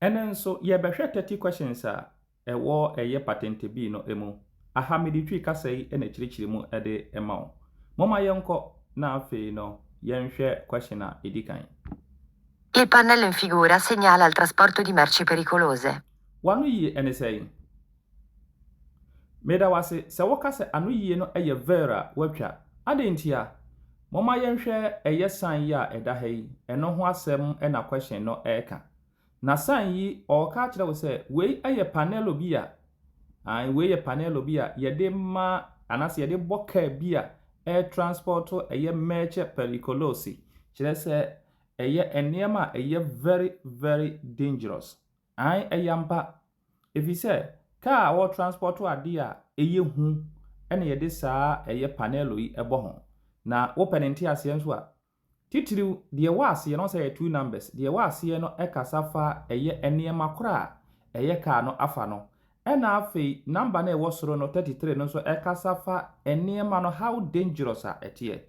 And so ye be 30 questions ewo eye patente bi no emu. Aha medi twi kasa yi na chirichiri mu de ema wo. Moma yenko na afi no yenhwe question a edikan. Il pannello in figura segnala il trasporto di merci pericolose. Wanu yi ene sei. Meda wase se wokase anu yi no eye vera watwa. Adentia. Moma yenhwe eye san yi a eda ha yi. Eno ho asem na question no eka. Na san yi oka kire wo se wei eye panelo bi a wei ye panelo bi a yede ma anase yede boka bi a air transport eye merche periculosi. Kire se eye enema eye very very dangerous. Eyampa if you say car or transport ade a eye hu ene yede saa eye panelo yi ebo ho. Na open ase nso a titiriw de waase no say two numbers de waase no ekasafa eye enema kora eye ka no afa no ena afi number na ewo soro no 33 no so ekasafa enema no how dangerous a etie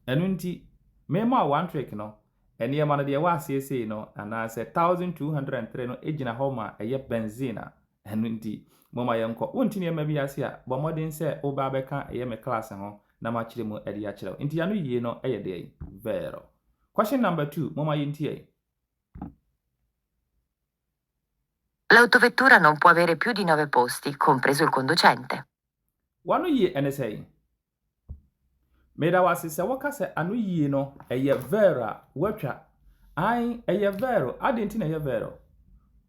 enu nti mema one trick no enema no de waase sei no ana say 1203 no ejina homa eye benzina enu nti moma yenko wonti ne ma bi ase a bomodin se oba beka eye me class ho na ma kire mu ede ya kire nti anu yie no eye de vero. Question number 2, moma yentie. L'autovettura non può avere più di 9 posti, compreso il conducente. Wanu yi NSA. Meda wase se wakase anu yi no eye vera watwa. Eye vero adenti na eye vero.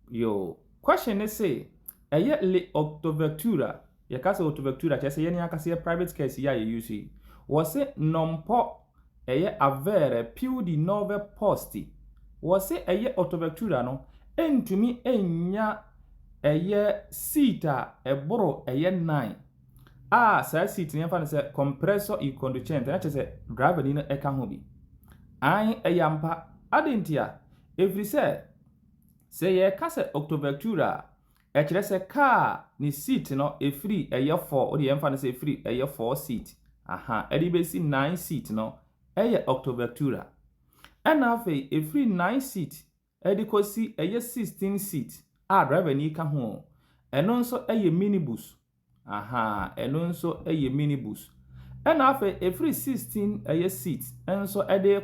Yo, question ne say eye le autovettura. Ye kase autovettura chese ye ni akase private case ya ye use. Wose nompo eye avere più di 9 posti. Wose eye autovettura no entumi enya eye seat eboro eye 9. Sa seat ni fa se compressor e conducente na chese driver ni no eka ho bi. Eyampa adentia every say ye kase autovettura e kire se car ni seat no e free eye 4 o de ye fa se free eye 4 seat. Edi be si 9 seat no eye autovettura. Ena fe e free 9 seat edi kosi eye 16 seat driver ni ka ho. Eno nso eye minibus. Eno nso eye minibus. Ena fe e free 16 eye seat enso ede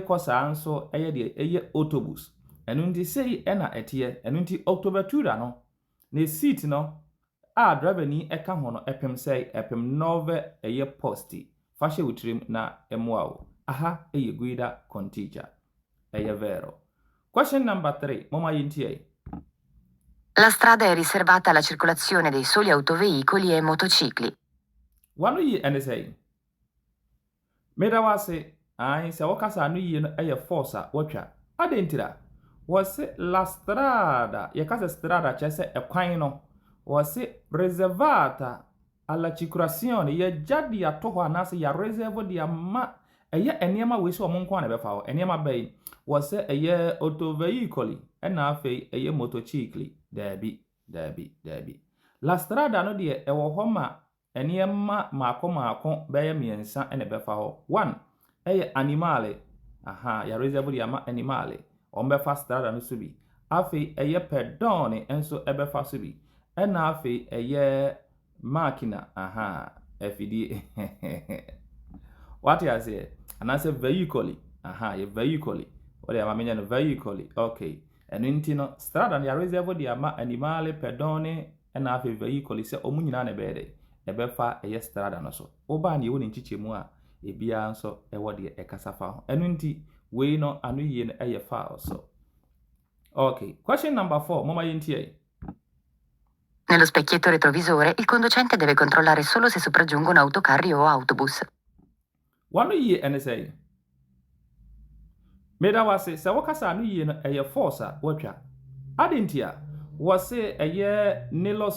ko sa nso eye de eye autobus. Eno ndi sei ena etie eno ndi autovettura no ne seat no driver ni eka ho no epem sei epem 9 eye posti. Fashe utrim na emwa eye Guida contigia. Eye vero. Question number 3. Moma yentie. La strada è riservata alla circolazione dei soli autoveicoli e motocicli. Wanu yi NSA. Meda wase se wakasa anu yi no eye force watwa. Adentira. Wase la strada, ye kasa strada chese ekwan no. Wase reservata alla circolazione ye jadi atoho anase ya reservo di ama eye enema we so omonko na befa ho enema bai wase eye autoveicoli ena afei eye motocicli dabi la strada no de ewo ho ma enema maako beye miensa ene befa ho 1 eye animale ya reservo di ama animale ombefa strada no subi afei eye pedone enso ebefa subi ena afei eye makina FD what you say and I say vehicle ye vehicle what am I mean vehicle okay and intino strada ya reservo di ama animale pedone na afi vehicle se omu nyina na bede ebefa eye strada no so oba na ewo ni nchichemu a ebia nso ewo de ekasafa ho enu nti we no anu yie no eye fa so okay question number 4 mama yentie. Nello specchietto retrovisore, il conducente deve controllare solo se sopraggiungono autocarri o autobus. Wanu yi NSA. Meda wase se wakasa anu yi no eye force watwa. Adentia wase eye nello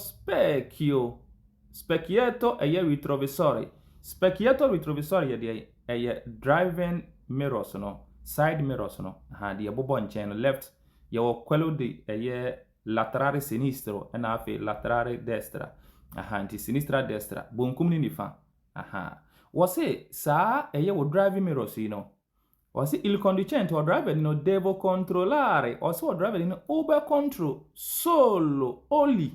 specchietto eye retrovisore. Specchietto retrovisore ye eye driving mirrors no, side mirrors no. De bobo nchen left ye wo quello di eye laterale sinistro e na afi laterale destra. Nti sinistra destra bonkum ni nifa. Wose saa eye wo driving mirrors no Wɔse il conducente o driver no devo controllare. Ɔse o driver no obe control solo only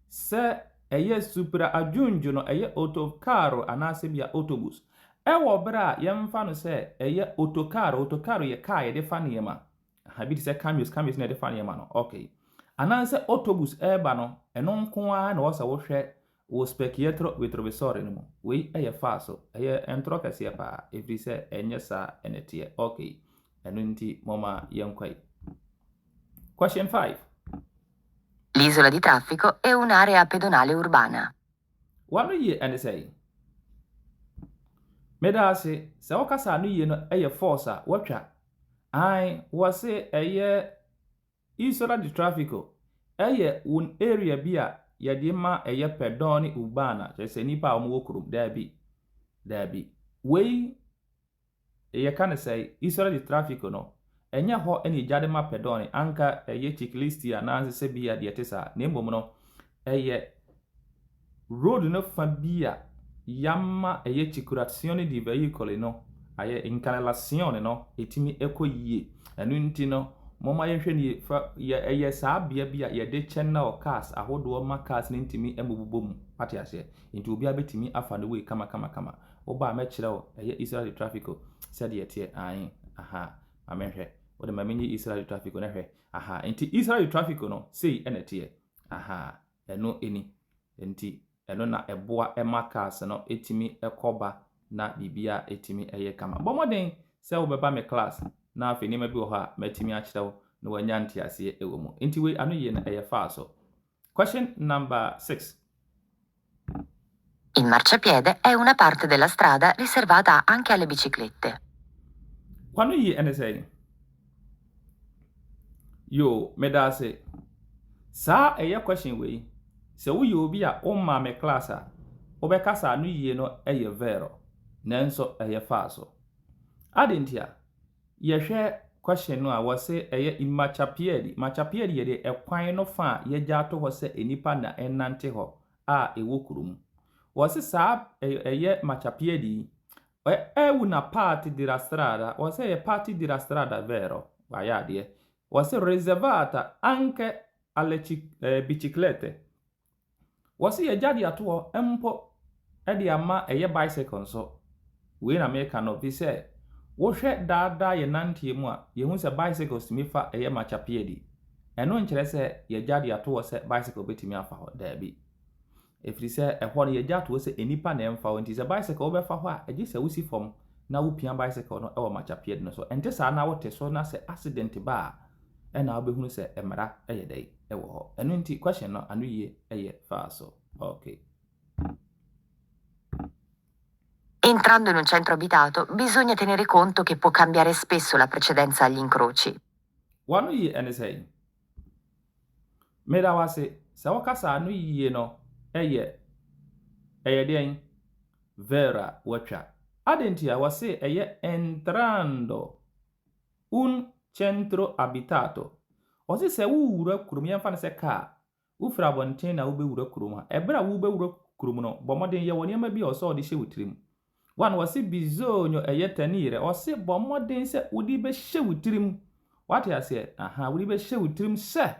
se eye supra aggiungo no eye autocarro anase bia autobus. Ɛwɔ bra yɛmfa no sɛ eye autocarro ye car ye de fa niema. Habi se cameos na de fa niema no. Okay. Anase autobus eba no eno nko a na wɔsa wo hwɛ wo specchietro retrovisore no mu. Wei eye fa so. Eye entro kase pa every se enye sa enetie. Okay. Eno nti moma yenkwai. Question 5. L'isola di traffico è un'area pedonale urbana. Wano ye ene sei. Medase se wakasa no ye no eye force a watwa. Ai wase eye isola di traffico eye un area bia yɛde ma eye pedoni urbana se nipa a ɔmo kurum dabi wei eye kan say isola di traffico no enye ho ene jade ma pedoni anka eye cyclist ya na se bia de tesa na mbom no eye road no fa bia yamma eye circolazione di veicoli no aye incanalazione no etimi ekoyie enu nti no moma yehwe ni fa eye saa bia ye de chenna o cars ahodo ma cars ne ntimi emububom ate ase nti obi abetimi afa no way kama oba ma kire o eye Israel traffic said yete an amehwe o de ma menyi Israel traffic na hwe nti Israel traffic no sei enete eno eni nti eno na eboa ema cars no etimi ekoba na bibia etimi eye kama bomoden se wo beba me class na afi ni ma bi wo ha matimi a kirew no wanya ntiase ewo mu nti we anu ye na eye fa so. Question number 6. Il marciapiede è una parte della strada riservata anche alle biciclette. Kwanu ye ene say yo medase sa eye question we se wo ye obi a o ma me class a obekasa anu ye no eye vero nanso eye fa so adentia yehwe question no a wose eye machapiedi ye de ekwan no fa ye gyato ho se enipa na enante ho a ewo kurum wose sa eye machapiedi una parte della strada wose è parte della strada vero vayadie wose reservata anche alle biciclette wose ye gyadi ato empo e de ama eye bicycle so we na me kan no bi se wo hwɛ daada ye nantie mu a ye hu se bicycles mi fa eye machapiedi eno nkyerɛ se ye gyade ato se bicycle betimi afa ho da bi efiri se ɛhɔ no ye gyato se enipa na emfa wonti se bicycle wo bɛfa ho a egi se wusi fom na wo pia bicycle no ɛwɔ machapiedi no so ente sa na wo te so na se accident ba ɛna wo behunu se emra ɛyɛ dai ɛwɔ hɔ eno nti question no anu ye ɛyɛ fa so. Okay. Entrando in un centro abitato, bisogna tenere conto che può cambiare spesso la precedenza agli incroci. Wanu yi ene sei. Meda wase, se wakasa anu yi no, eye den, vera watcha. Adentia wase eye entrando un centro abitato. Wase se wura kurum yemfa ne se car. Ufra bonten na ube wura kurum ha. Ebra ube wura kurum no, bomoden ye woni ma bi o so de hye wutrim. One wasi bizonyo eye tenire wasi bomoden se udi be hye wutrim. What ya say? Udi be hye wutrim se.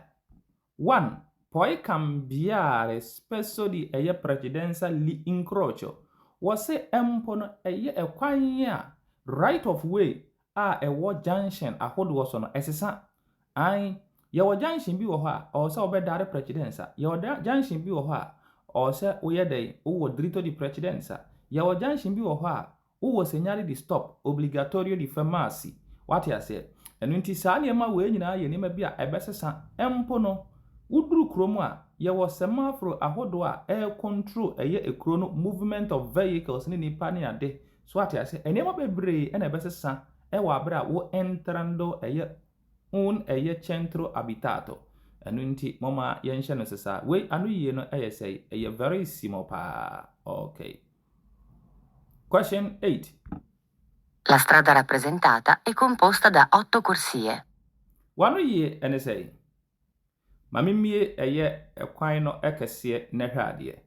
One poi cambiare spesso di eye precedenza li incrocio. Wasi empo no eye ekwan ya right of way a ewo junction ahodo so no esesa. Ai ye wo junction bi wo ho a o se obedare precedenza. Ye wo junction bi wo ho a o se oye dai wo drito di precedenza. Yawo junction bi wo ho a wo segnale di stop obbligatorio di fermarsi. What ya say? Enu nti sa ne ma we nyina ye ne ma bi a ebesesa empo no wuduru kromu a yawo semafro ahodo a control eye ekro no movement of vehicles ne nipa ne ade. So what ya say? Ene ma bebre ena ebesesa wo abra wo entrando eye centro abitato. Enu nti mama yenhye no sesa we anu yie no eye say eye very simple pa. Okay. Question 8. La strada rappresentata è composta da 8 corsie. Wanu ye ene sei. Mamimie eye ekwan no ekese na hwade.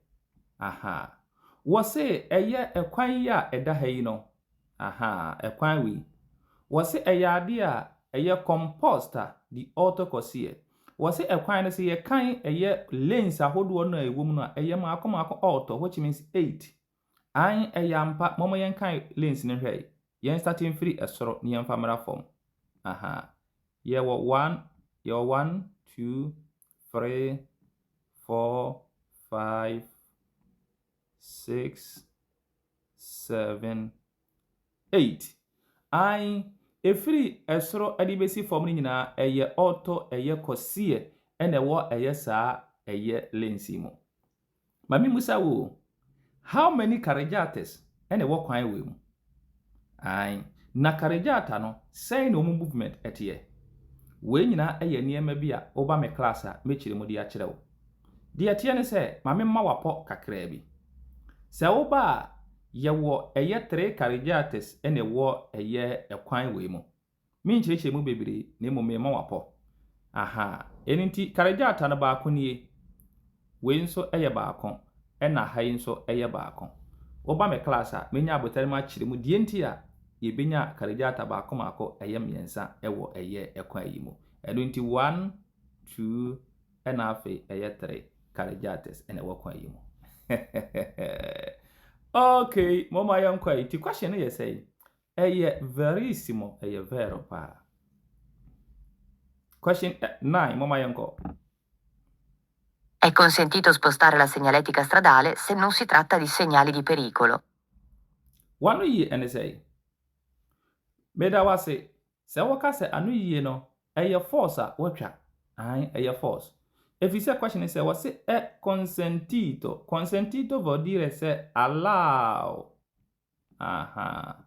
Wo se eye ekwan ya eda hayi no. Ekwan wi. Wose eyade a eye composter di auto kosie. Wose ekwan no se ye kan eye lanes ahodo no ewom no eye maako auto, which means 8. An eyampa momo yen kan lanes ne hwei. Yen starting free esoro ne yen famara form. Aha. Ye wo 1, ye 1 2 3 4 5 6 7 8. An efiri esoro adibesi form ni nyina eye auto eye kosie ene wo eye saa eye lanes mo. Mami musa wo, how many carriages ene wo kwan we mu? Ai, na carriagata no say no movement etie. We nyina eye niema bi a oba me class a mechire mu dia kire wo. Dia tie ne se mame ma wapo kakra bi. Se oba ye wo eye 3 carriages ene wo eye ekwan we mu. Me nchirechire mu bebire na mo me ma wapo. Aha, eninti carriagata no ba ko nie. We nso eye ba ko, ena hai nso eye ba ko. Oba me class a menya abotare ma kire mu die nti a ye benya carriagata ba ko mako eye miensa ewo eye ekwan yi mu. Eno nti 1 2 ena afi eye 3 carriages ene wo kwan yi mu. Okay, mama yankwa iti question ye say eye verissimo eye vero pa. Question 9, mama yanko. È consentito spostare la segnaletica stradale se non si tratta di segnali di pericolo. Wanu yi ene say. Meda wase se woka se anu yi no eye force a wotwa. Ai eye force. If you say question is was è consentito. Consentito vuol dire se allow. Aha.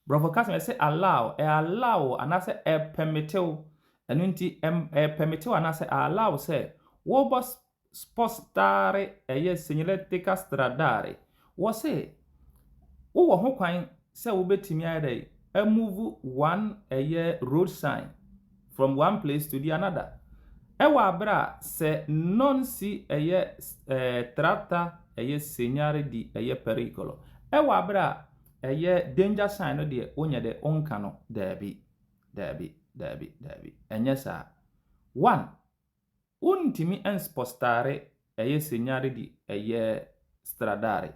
Bravo customer say allow. E allow anase e permitted. Enu nti permitted anase allow se wo boss spostare eye segnaletica stradale. Wo say wo ho kwan se wo betimi ade e move one eye road sign from one place to the another. Ewa abra se non si eye tratta eye segnare di eye pericolo. Ewa abra eye danger sign no de onye de onka no dabi. Enye sa. 1. Untimi enspostare eye segnare di eye stradare.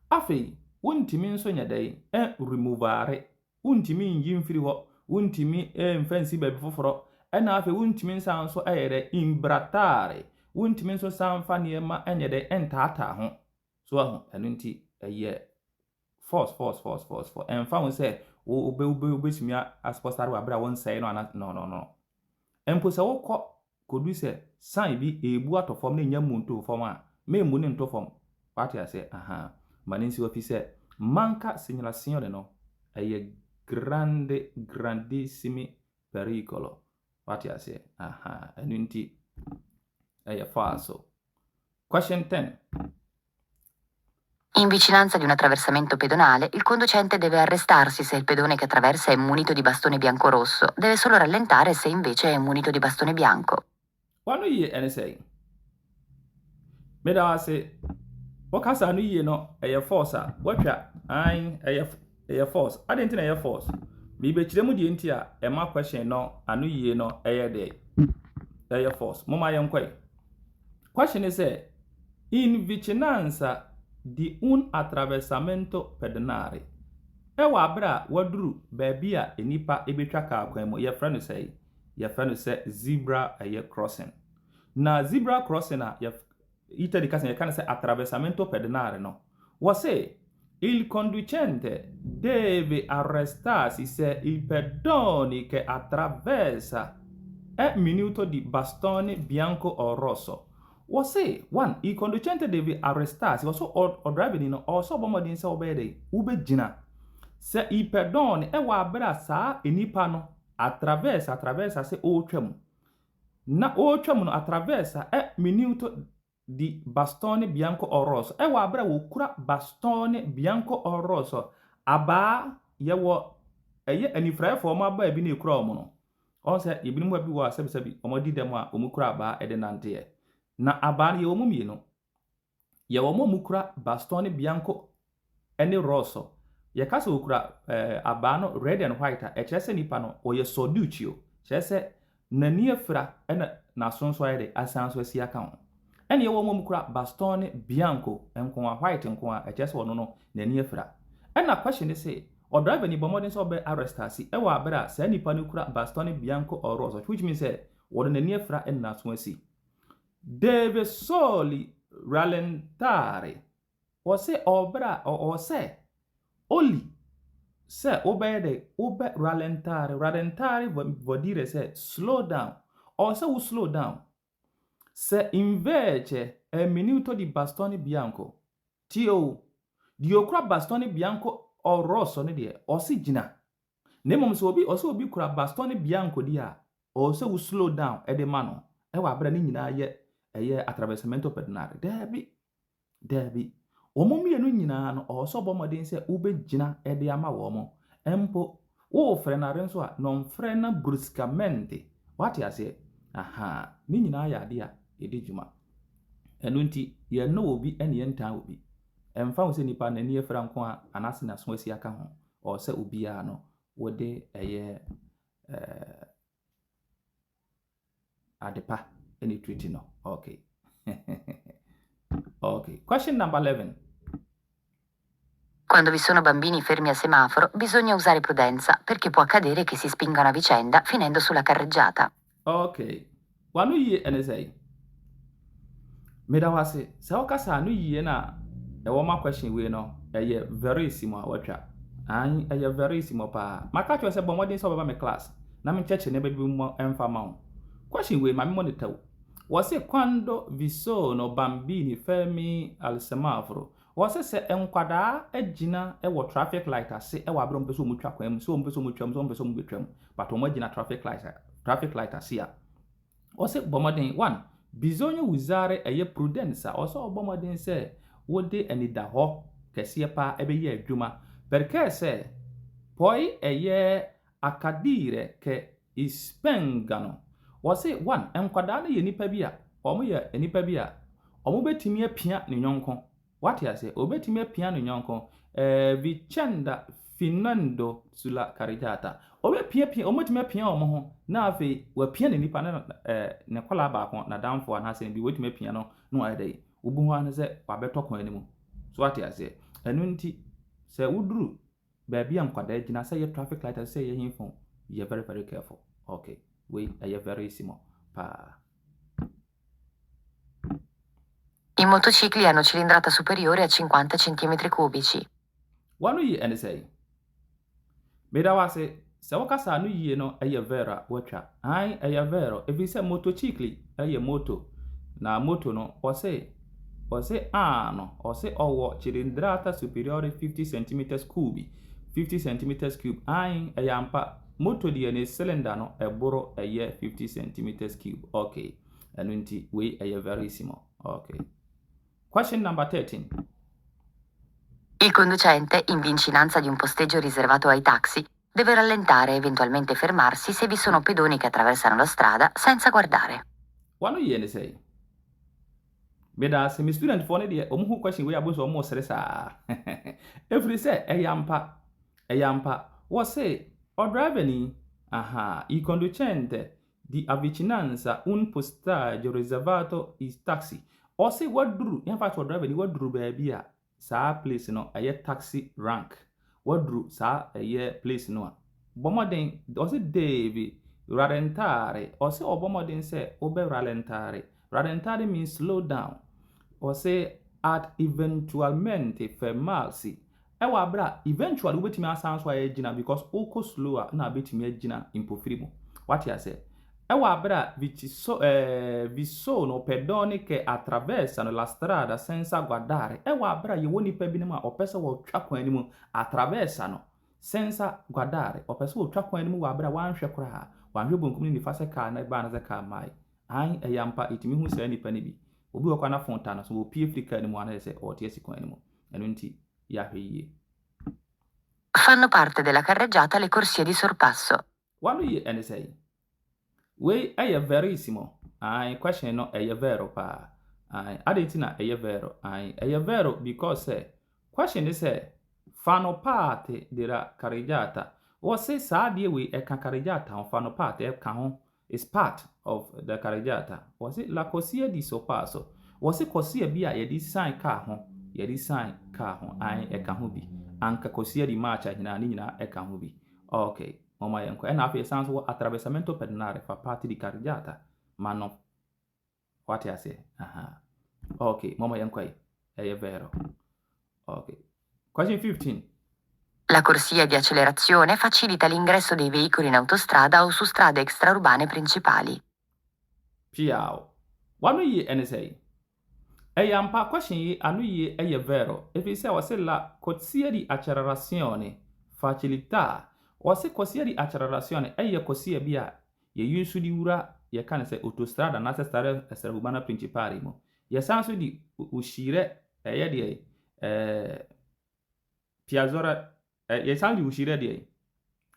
Afei, untimi nso nya de removare. Untimi nyimfiri ho, untimi mfansi baby foforo. Ena afe untimi nsa nso ayere imbratare. Untimi nso sanfa niema enye de entata ho. So ahu enu nti eye force. Enfa won se ube simia aspostare wa bra won say no. Empo se wokọ kodu se sign bi ebu atofom na nya muntu fom a me mu ne ntofom. Pati ase aha. Maninsi ofise manca segnalazione no eye grandissimi pericolo. Pati ase aha. Enu nti eye falso. Question 10. In vicinanza di un attraversamento pedonale, il conducente deve arrestarsi se il pedone che attraversa è munito di bastone bianco-rosso. Deve solo rallentare se invece è munito di bastone bianco. Wanu yi ene say. Meda ase wakasa anu yi no eye force a watwa an eye force. Adenti na eye force. Bi be kire mu die nti a ema question no anu yi no eye de eye force. Mama yankwai. Question is in vicinanza di un attraversamento pedonale. Ewa abra waduru baby a enipa ebetwa ka akwan mu. Ye friend say zebra crossing. Na zebra crossing a Italy kasi kan say attraversamento pedonale no. Wase il conducente deve arrestarsi se il pedone che attraversa è munito di bastone bianco o rosso. Wase 1 il conducente deve arrestarsi. Waso o driving no also bomodin se obede ube gina. Se il pedone e wa abra sa enipa no attraversa se o twam. Na o twam no attraversa è minuto di bastone bianco o rosso. E wa abra wo kura bastone bianco o rosso. Aba ye wo eye anifrafo ma ba bi na ekura omo no. On se ibinu wa bi wa sebi omodi dem a omukura aba ede nante. Na aba ye omo mienu. Ye omo mukura bastone bianco ene rosso. Ye kasa okura aba no red and white a kyerɛ sɛ nipa no ɔyɛ sɔduchio. Kyerɛ sɛ n'ani afira ɛna n'asonso ayɛ de asan so asi aka ho. Ɛna yɛwɔ mu kura bastone bianco nko a white nko a kyerɛ sɛ ɔno no n'ani afira. Ɛna question is say driver ni bɔmɔden sɛ ɔbɛ arrest asi ɛwɔ abere a saa nipa no kura bastone bianco or rose, which means say wɔde n'ani afira ɛna n'aso asi. Deve soli rallentare. Ɔsɛ ɔbra ɔsɛ oli sɛ ɔbɛ rallentare vuol dire sɛ slow down. Ɔsɛ wo slow down. Sɛ invece è minuto di bastone bianco. Tio di okura bastone bianco o rosso ne de ɔsɛ gyina. Ne mom sɛ obi kura bastone bianco di a ɔsɛ wo slow down ɛde ma no. Ɛwɔ abra ne nyinaa yɛ atravessamento pedonale. Dabi. Omo mienu nyinaa no ɔsɛ bɔmɔden sɛ wobɛgyina ɛde ama wɔn. Empo wo frenare nso a non frena bruscamente. Wate ase? Aha. Ne nyinaa yɛ ade a yɛde dwuma. Ɛno nti yɛ no obi ɛne yɛ ntan obi. Ɛmfa wo sɛ nipa n'ani afira nko a anase na so asi aka ho. Ɔsɛ obiara no wode ɛyɛ adepa ɛne treat no. Okay. Okay. Question number 11. Quando vi sono bambini fermi a semaforo, bisogna usare prudenza, perché può accadere che si spingano a vicenda, finendo sulla carreggiata. Okay. Wanu yie ene sei. Medawase, se okasa anu yie na ewo ma question we no, eye verissimo a watwa. An eye verissimo pa. Maka twa se bomodin so baba me class. Na me cheche ne bebi mo emfa ma wo. Question we ma me monitor. Wase quando vi sono bambini fermi al semaforo. Wase se enkwada agina ewo traffic light ase ewo abro mpeso mu twa kwan mu so mpeso mu twam so mpeso mu betwam. But o magina traffic light ase a. Wase bomodin 1 bisogna usare eye prudenza. Wase bomodin se wode anida ho kese pa ebeye adwuma. Perché se poi eye accadere che spengano. Wase 1 enkwada na ye nipa bi a omo ye nipa bi a omo betimi apia ne nyonko. What ya say? Obetimi apia ne nyonko. Vicenda finendo sulla carreggiata. Obetimi apia omo ho. Na afi wa pia ne nipa na ne kwala ba ko na damfo ana se bi wetimi apia no no ayedai. Obu ho an se wa beto kon animu. So what ya say? Enu nti se wuduru ba bia nkwada gina say ye traffic light say ye hinfo. You are very very careful. Okay. We are very simple. I motocicli hanno cilindrata superiore a 50 cm cubici. Wanu yi ene sei. Medawase se wakasa anu yi no eye vera watcha. Ai eye vero evi se motocicli eye moto. Na moto no ose ano ose owo cilindrata superiore 50 cm cubi. 50 cm cube. Ai eye ampa moto di ene cylinder no eboro eye 50 cm cube. Okay. Enu nti we eye verissimo. Okay. Question number 13. Il conducente, in vicinanza di un posteggio riservato ai taxi, deve rallentare e eventualmente fermarsi se vi sono pedoni che attraversano la strada senza guardare. Wanu yene sei. Beda se mi student for ne de omu question we abunso omu sere sa. Every say eyampa. What say? O driver ni il conducente di avvicinanza un posteggio riservato ai taxi. O say what drew? In fact, o driver ni what drew baby a sa place no aye taxi rank. What drew sa aye place no. Bomoden o say David rallentare. O say obomoden say obe rallentare. Rallentare means slow down. O say at eventualmente fermarsi. Ewa bra eventually wetimi asan so aye gina because oko slower na betimi agina impofirimu. What ya say? Ewa bra vi sono pedoni che attraversano la strada senza guardare. Ewa bra ye woni pa bi ma opese wo twa kwan ni mu attraversano senza guardare. Opese wo twa kwan ni mu wa bra wan hwe kora. Wan hwe bonkum ni fa se ka na ba na se ka mai. An eyampa itimi hu se ni pa ni bi. Obi wo kwa na fontana so wo pie frika ni mu ana se o tie sikwan ni mu. Enu nti ya hwe yi. Fanno parte della carreggiata le corsie di sorpasso. Wanu yi ene sei. We eye verissimo. Question no eye vero pa. Adetina eye vero. Eye vero because question is fanno parte della carreggiata. Você sa die we e can carreggiata fanno parte e can is part of the carreggiata. Você la corsia di sorpasso. Você corsia bia e di sign car ho. E di sign car ho ai e can ho bi. Anca corsia di marcia nyina e can ho bi. Ok, mama yanko. E na afi sans wo attraversamento pedonale fa parte di carreggiata. Ma no. What I say? Aha. Ok, mama yanko è vero. Ok. Question 15. La corsia di accelerazione facilita l'ingresso dei veicoli in autostrada o su strade extraurbane principali. Piao. Wanu yi NSA. Ampa question yi anu yi è vero. E se o se la corsia di accelerazione facilita. O se corsia di accelerazione è corsia bia ye yusu di ura ye kan se autostrada na se strada extraurbana principali mo. Ye sanso di uscire di piazzora ye sanso di uscire di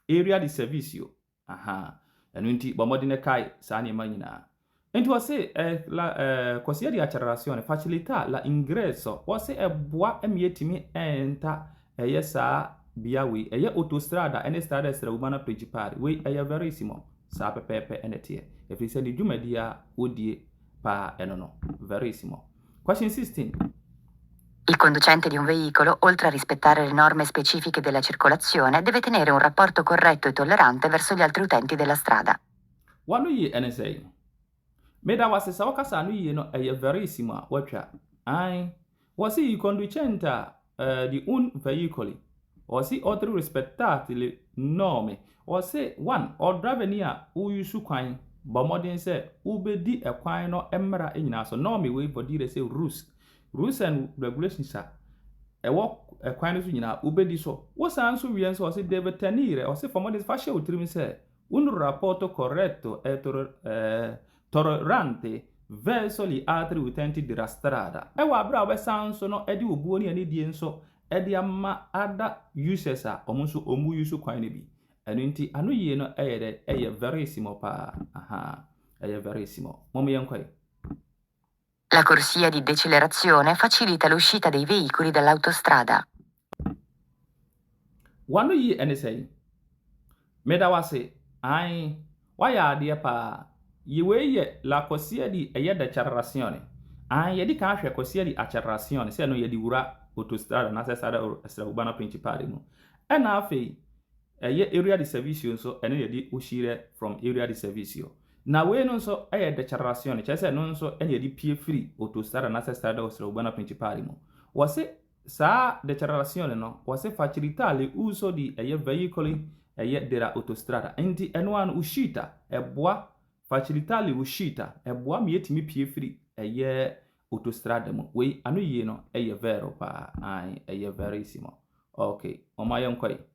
area di servizio. Aha. Nunti bomodine kai sani manina. Enti wase la corsia di accelerazione facilita la ingresso. Wase boa mietimi enta sa biawi autostrada ene strada extraurbana principale. We verissimo. Sa pepe enetie. If you say di jumedia odi pa enono. Verissimo. Question 16. Il conducente di un veicolo, oltre a rispettare le norme specifiche della circolazione, deve tenere un rapporto corretto e tollerante verso gli altri utenti della strada. Wanu yi NSA. Meda wase sa wakasa anu yi no verissimo watcha. Ai. Wasi il conducente di un veicolo. Wasi oltre rispettati le norme. Wasi one or driver uyusu kwan. Bomodin se ubedi e kwan no emra enyina so norme we for dire say rules and regulations are a kwan no nyina ubedi so. Wo san so wien so wasi deve tenire wasi for modern fashion utrim se un rapporto corretto e tollerante verso gli altri utenti della strada. E wa bra we san so no edi obuo ni ani die nso edi ama ada users a omunso omu yusu kwan ne bi. Enu nti anu yie no verissimo pa. Aha. Verissimo. Momo yankwai. La corsia di decelerazione facilita l'uscita dei veicoli dall'autostrada. Wanu yi NSA. Meda wase ai waya dia pa yiwe la corsia di decelerazione. Ai yedi ka hwe corsia di accelerazione se no yedi wura autostrada na strada extraurbana principale no. Na afei area di servizio nso ene yedi ushire from area di servizio. Na we no nso decelerazione chese no nso ene yedi pie free autostrada na strada extraurbana principale mo. Wase sa decelerazione no wase facilita le uso di veicoli della autostrada. Enti eno uscita boa facilita le uscita boa mietimi pie free autostrada mo. We anu yi no vero pa ai verissimo. Ok, omayonkoi.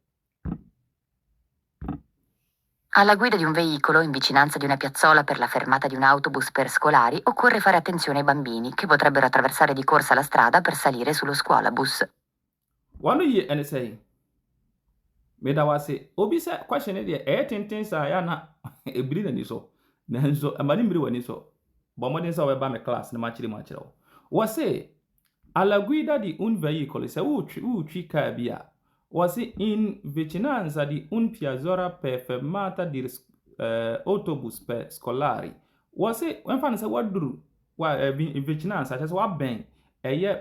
Alla guida di un veicolo in vicinanza di una piazzola per la fermata di un autobus per scolari occorre fare attenzione ai bambini che potrebbero attraversare di corsa la strada per salire sullo scuolabus. Wanu yi NSA. Meda wase obi se question de tenten sa ya na ebiri na ni so. Nanso amani mbiri wani so. Bomodin sa we ba me class na machiri machiro. Wase alla guida di un veicolo se uchi ka bia. Wasi in vicinanza di un piazzola per fermata di autobus per scolari. Wasi enfan se waduru in vicinanza se wa ben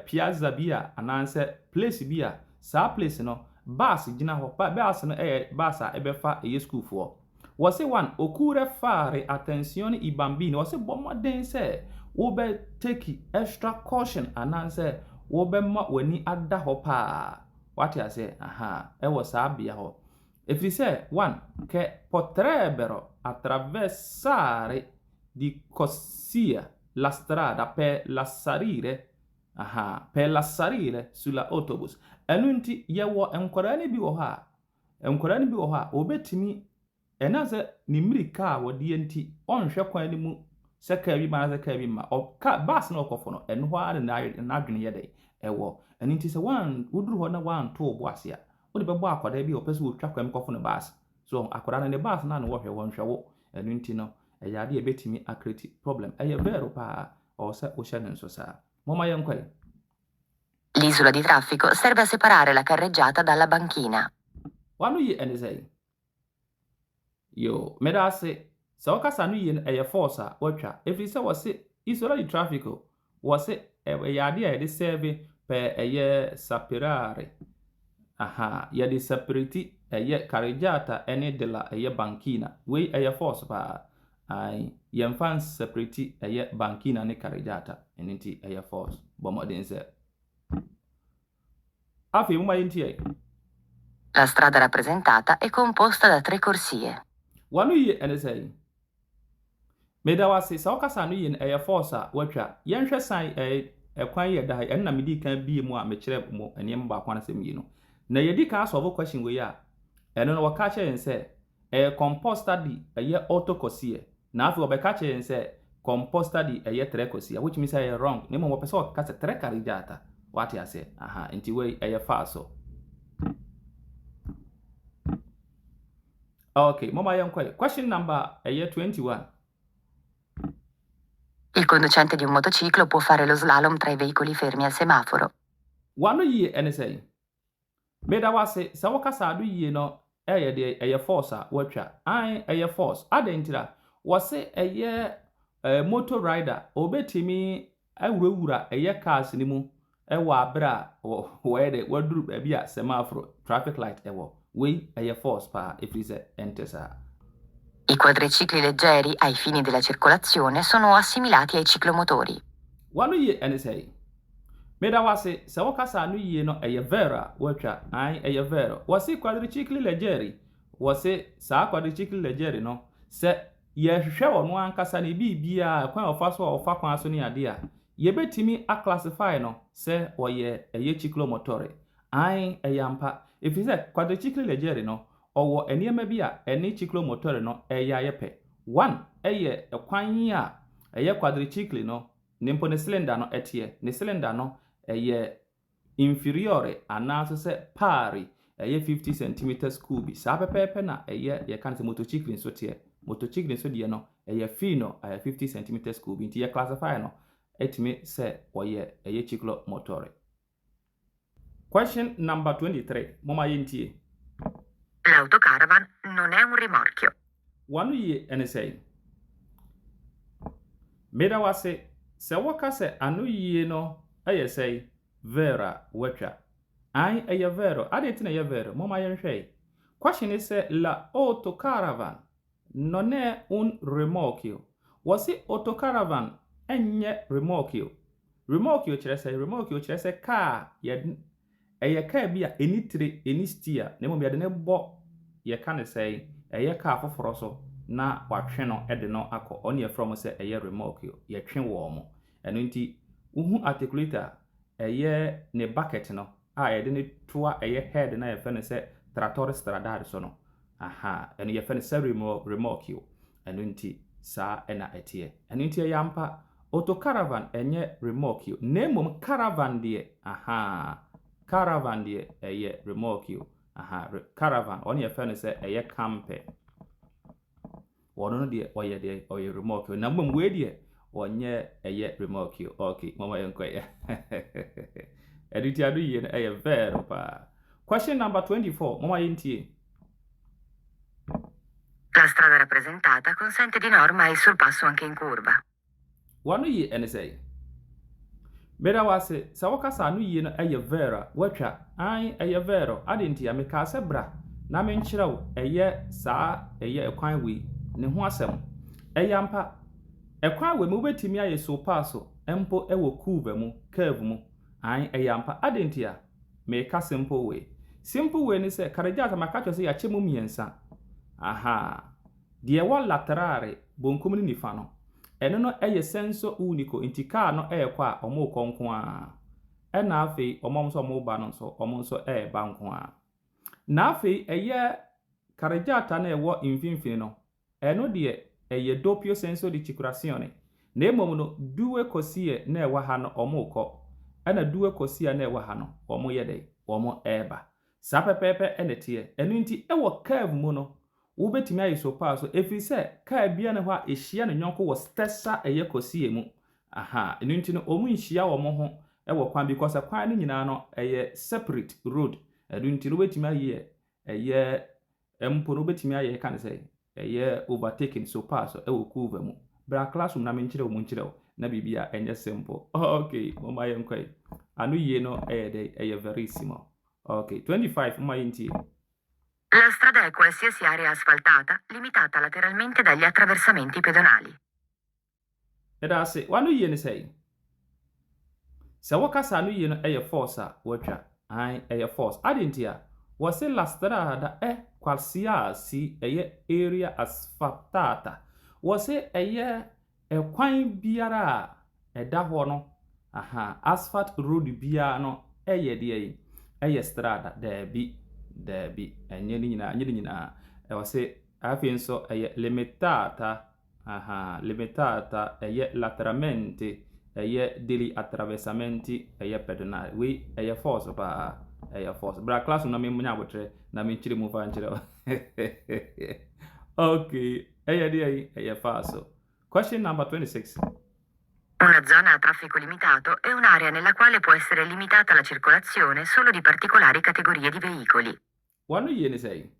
piazza bia ananse place bia sa place no bus gina ho bus no bus a ebefa school for. Wasi one occorre fare attenzione I bambini. Wasi bomoden se wo be take extra caution ananse wo be ma wani ada ho pa. What I say? Aha, was abia ho. If you say one che potrebbero attraversare di corsia la strada per la salire sulla autobus. Enunti yewo enkorani bi wo ha. Enkorani bi wo ha obetimi enaze ni mirika wo die nti onhwe kwan ni mu seka bi ma seka bi ma o ka bus no okofo no eno ho ara na adwene yede ewo. And it is a one udru ho na one to boasia. Odi bebo akwada bi opese wo twa kwam kofo no bus. So akwada na ne bus na no wo hwe wo nhwe wo. Enu nti no yade betimi akreti problem. Vero pa o se o hye nso sa. Moma yenkwai. L'isola di traffico serve a separare la carreggiata dalla banchina. Wanu yi ene say. Yo, medase. Sa wakasa anu yi eye force a watwa. Efiri se wose isola di traffico wose yade a de serve pe eye separare. Aha, yade separati eye carreggiata ene de la eye banchina. We eye force pa ai yemfan separati eye banchina ne carreggiata eniti eye force. Bomoden se. Afi muma yinti. La strada rappresentata è composta da 3 corsie. Wanu yi ene say. Medawase sa wakasa anu yi eye force a watwa. Yenhwe san kwan ye da enna medi kan bi mu a mekire mu enem ba kwan asem yi no. Na yedi kan solve question we ya. Eno no waka che yen say composta di eye autocosie. Na afi obeka che yen say composta di eye trecosie, which means I wrong. Nemo wo pese wakasa tre carreggiata. What ya say? Aha, enti we eye falso. Okay, mama yankwa. Question number 21. Il conducente di un motociclo può fare lo slalom tra i veicoli fermi al semaforo. Wanu yi ene say. Medawase sa wakasa adu yi no eye force a watwa. Ai eye force. Adentira wose eye motor rider obetimi awurawura eye cars ni mu ewa abra wede waduru bia a semaforo traffic light ewo. We eye force pa efrise entesa. I quadricicli leggeri, ai fini della circolazione, sono assimilati ai ciclomotori. Wanu yi ene say. Medawase sa wakasa anu yi no eye vera watwa. Ai eye vera. Wose quadricicli leggeri. Wose sa quadricicli leggeri no se ye hwehwe wono ankasa ne bibia kwan ofa kwan so ne ade a ye betimi a classify no se oye eye ciclomotor. Ai eyampa efise quadricicli leggeri no owo eniema bi a eni ciclomotor no eya yepe. 1 eye kwan a eye quadricicli no nimpo ne cylinder no etie. Ne cylinder no eye inferiore anaso se pari eye 50 cm cube. Sa pepepe na eye ye kan se motorcycle so tie. Motorcycle so die no eye fino 50 cm cube. Nti ye classify no etimi se oye eye ciclomotor. Question number 23. Mama yintie. L'autocaravan non è un rimorchio. Wanu yi ene say. Medawase se wakase anu yi no eye say vera watwa. Ai eye vero. Adentina eye vero. Mama yenhwe. Question is la autocaravan non è un rimorchio. Wasi autocaravan enye rimorchio. Rimorchio chere say car ye eye car bi a enitire enistia na mo bi ade ne bo ye ka ne say eye car foforo so na watwe no ede no akọ oni e from say eye rimorchio ye twe wo mo eno nti uhu articulator eye ne bucket no a ye de ne toa eye head na ye fe ne say trattoria stradale so no aha eno ye fe ne say rimorchio eno nti sa ena etie eno nti yampa autocaravan enye rimorchio nemom caravan de aha caravan de eye rimorchio aha caravan oni ye fe ne say eye camper wono no de oye rimorchio na mbom we de onye eye rimorchio. Okay mama yenkoye editi adu ye eye vero pa. Question number 24 mama yintie. La strada rappresentata consente di norma il sorpasso anche in curva. Wanu yi ene say. Medawase sa wakasa anu yi no eye vera watwa. Ai eye vero adenti ya meka se bra na menkyerɛw eye sa eye ekwan we ne ho asɛm. Eyampa ekwan we mu betimi aye so paso empo ewo curve mu curve mu. Ai eyampa adenti ya meka simple way. Simple way ni se carreggiata makacho se ya chemu miensa. Aha. Die wa laterale bonkum ni nifa no. Eno no eye senso unico inti car no kwa omo konko a. Ena afi omom so mo ba no so omom so ba nko a. Na afi eye carreggiata na ewo infinfini no. Eno de eye doppio senso di circolazione. Na emom no due cosie na ewa ha no omo ko. Ena due cosie na ewa ha no omo yede omo eba. Sa pepepe enete eno nti ewo curve mu no wobetimi ayi so pa so efiri se car bia ne ho a ehia ne nyonko wo stessa eye kosie mu aha eno nti no omu nhia wo mo ho ewo kwan because kwan no nyina no eye separate road edu nti no betimi aye eye empo no betimi aye kan say eye overtaking so pass ewo cover mu bra classroom na menkyere mu nkyere na bibia enye simple okay mama yenkwai anu yie no eye very simple okay 25 mama yenti. La strada è qualsiasi area asfaltata, limitata lateralmente dagli attraversamenti pedonali. Edase, wanu yie ni say. Se wakasa anu yie no eye force a watwa. Ai eye force. Adentia, wase la strada è qualsiasi area asfaltata. Wase kwan biara eda ho no. Aha, asphalt road biara no eye de eye strada Debi enye ni nyina wase afienso limitata limitata lateralmente degli attraversamenti pedonali we force pa force bra class na me munya botre na me chiri mu fa nchire okay de falso. Question number 26. Una zona a traffico limitato è un'area nella quale può essere limitata la circolazione solo di particolari categorie di veicoli. Wanu yeni say.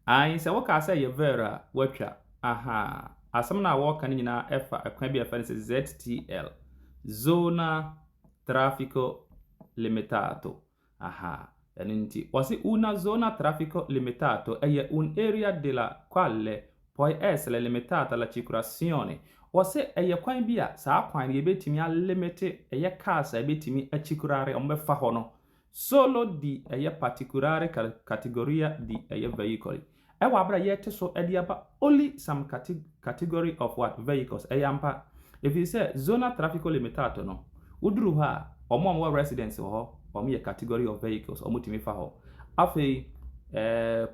Ai se waka say vera watwa. Aha. Asam na waka ni nyina efa akwan bi efa ZTL. Zona traffico limitato. Aha. Eninti wasi una zona traffico limitato è un area della quale può essere limitata la circolazione. Wase kwan bia saa kwan ye betimi a limit cars e betimi a circulare ombefa ho no solo di particolare categoria di veicoli. Ewa abra yete so ediaba only some category of what vehicles ampa. If you say zona traffico limitato no uduru ha omo residence ho omo ye category of vehicles omo timi fa ho afei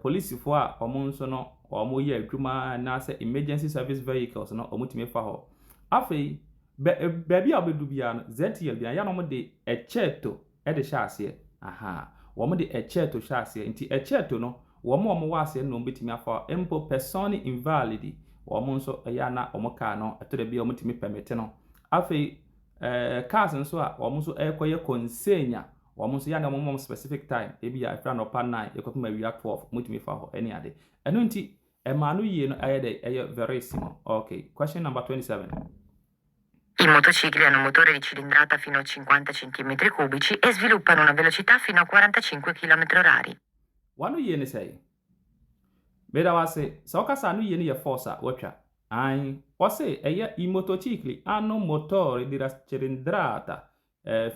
police fo a omo nso no omo ye adwuma na say emergency service vehicles no omo timi fa ho afei baby a obedu bia no ZTL bia ya no mo de echeto de hyase aha wo mo de echeto hyase nti echeto no wo mo wase no betimi afa empo persone invalidi wo mo nso ya na omo ka no eto de bia omo timi permit no afei cars nso a wo mo nso ekoye consenya wo mo nso ya na mo specific time ebi ya fra no pa 9 ekopima wi 12 mutimi fa ho any ade eno nti emanu yie no eye very simple. Okay, question number 27. I motocicli hanno un motore di cilindrata fino a 50 cm3 e sviluppano una velocità fino a 45 km/h. Wanu yie ni say. Beda wase, so kasa anu yie ni ye force watwa. Ai, wase i motocicli hanno motore di cilindrata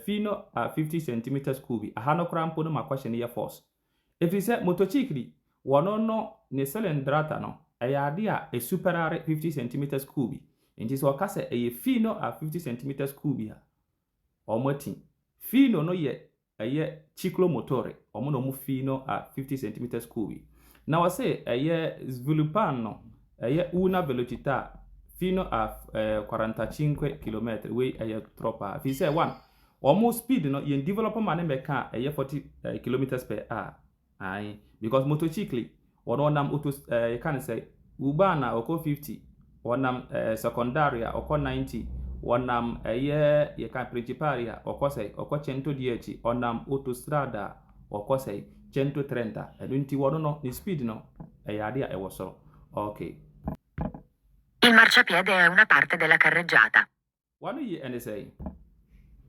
fino a 50 cm3. Ahano krampo no ma question ye force. If you say motocicli wono ne cilindrata no ade a superare 50 cm3. Nti so kasa fino a 50 cm3 a omati fino no ye ciclomotore omo no mu fino a 50 cm3. Na wase sviluppano una velocità fino a 45 km we troppo. If you say one omo speed no ye develop man meka 40 km/h. Ai because motocicli nam auto you can say urbana oko 50 wonam secondaria oko 90 wonam ye kan principalia oko say oko 110 onam autostrada oko say 130 edunti wono ni speed no ade a ewoso. Okay. Il marciapiede è una parte della carreggiata. Wanu yi ene say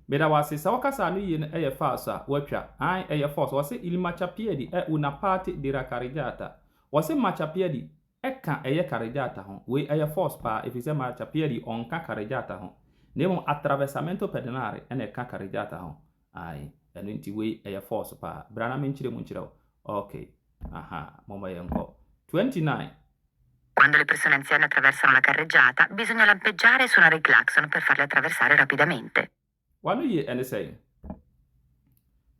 Beda wase sa wakasa anu yi eye falsa watwa ai eye false wase il marciapiedi è una parte della carreggiata. Wase marciapiedi ka eye carreggiata ho we eye false pa if you say marciapiedi on ka carreggiata ho nemo attraversamento pedonale ene ka carreggiata ho ai enti we eye false pa brana menchire munchire. Okay. Aha mama yenko 29. Quando le persone anziane attraversano la carreggiata bisogna lampeggiare e suonare il clacson per farle attraversare rapidamente. Wanu ye ene say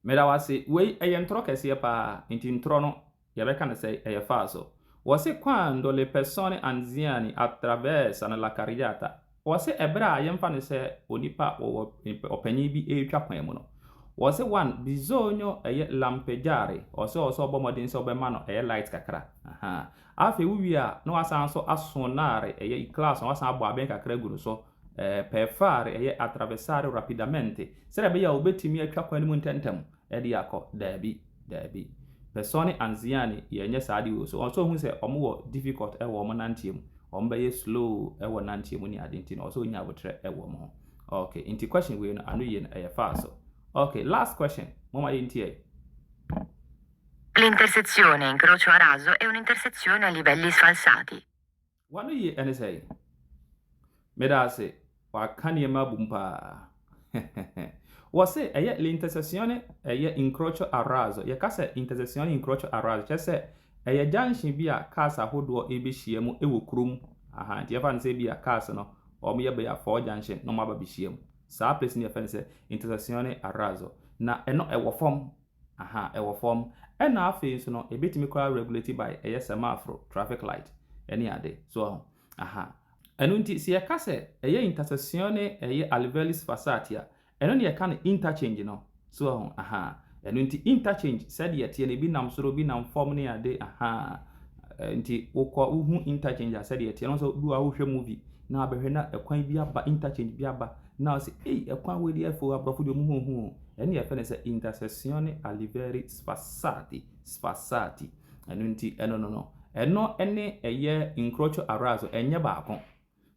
Meda wase we eye ntro kese pa enti ntro no yabeka na say eye falso. Wase quando le persone anziane attraversano la carreggiata wase ebra yemfa ne se onipa opanyi bi etwa kwan mu no wase one bisogno lampeggiare wase obomodin se obema no light kakra aha afi wi a no wasan so asonare i class wasan abo aben kakra guru so per fare eye attraversare rapidamente sarebbe ya obetimi atwa kwan mu ntentem e de akọ dabi persone anziani yenye saadi wo so hu se omo wo difficult e wo mo nantiemu omo be slow e wo nantiemu ni adenti no so nya abotre e wo mo okay into question we no anu ye no e falso okay last question mama yentie. L'intersezione incrocio a raso è un'intersezione a livelli sfalsati. Wanu ye ene say medase wa kaniema bumpa wase eye l'intersezione eye incrocio a raso ye kase intersezione incrocio a raso chese eye junction bi a cars ahodo e be hyiam e wo krum aha nti yefa nse bi a cars no o me ye be ya for junction no ma ba be hyiam sa place ni yefa nse intersezione a raso na eno e wo form aha e wo form ena afi so no e betimi kwa regulated by eye semaphore traffic light eni ade so aha enu nti si ye kase eye intersezione eye a livelli sfalsati a eno ne ye kan interchange no so aha enu nti interchange said ye tie ne bi nam soro bi nam form ne ade aha nti wokọ uhu interchange a said ye tie no so du a wohwe movie na abehwe na ekwan bi aba interchange bi aba na say ekwan we di afo abrofo de mu hu enu ye fene say intersezione a livelli sfalsati enu nti eno no eno ene eye incrocio a raso enye baako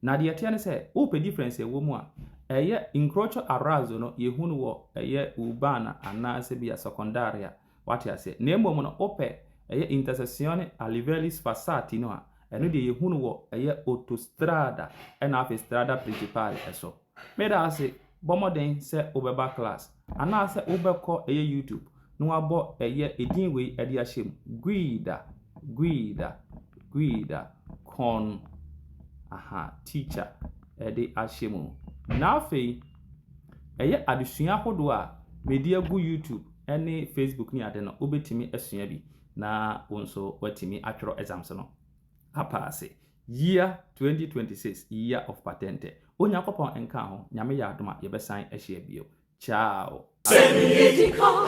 na de tie ne say ope difference e wo mu a eye incrocio a raso no yehunu wo eye urbana anase bia secondaria wati ase na emo no ope eye intersezione a livelli sfalsati no a eno de yehunu wo eye autostrada ena afi strada principale eso meda ase bomoden se obeba class anase obekọ eye YouTube no abo eye edin we ede ahyem Guida con aha teacher ede ahyem na afi eye adesua hodo a media gu YouTube ene Facebook ni ade no obetimi asua bi na wonso watimi atworo exams no apase year 2026 year of patente Onyankopon enka ho nyame ya adoma ye besan ahia bio ciao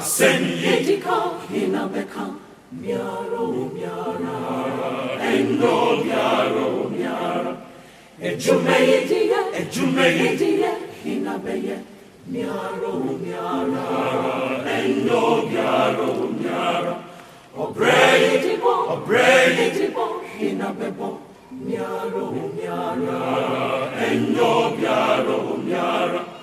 Seniedika inabeka miaro endo miara ejumeidia inabeye miaro endo miara obrei inabebo miaro endo miara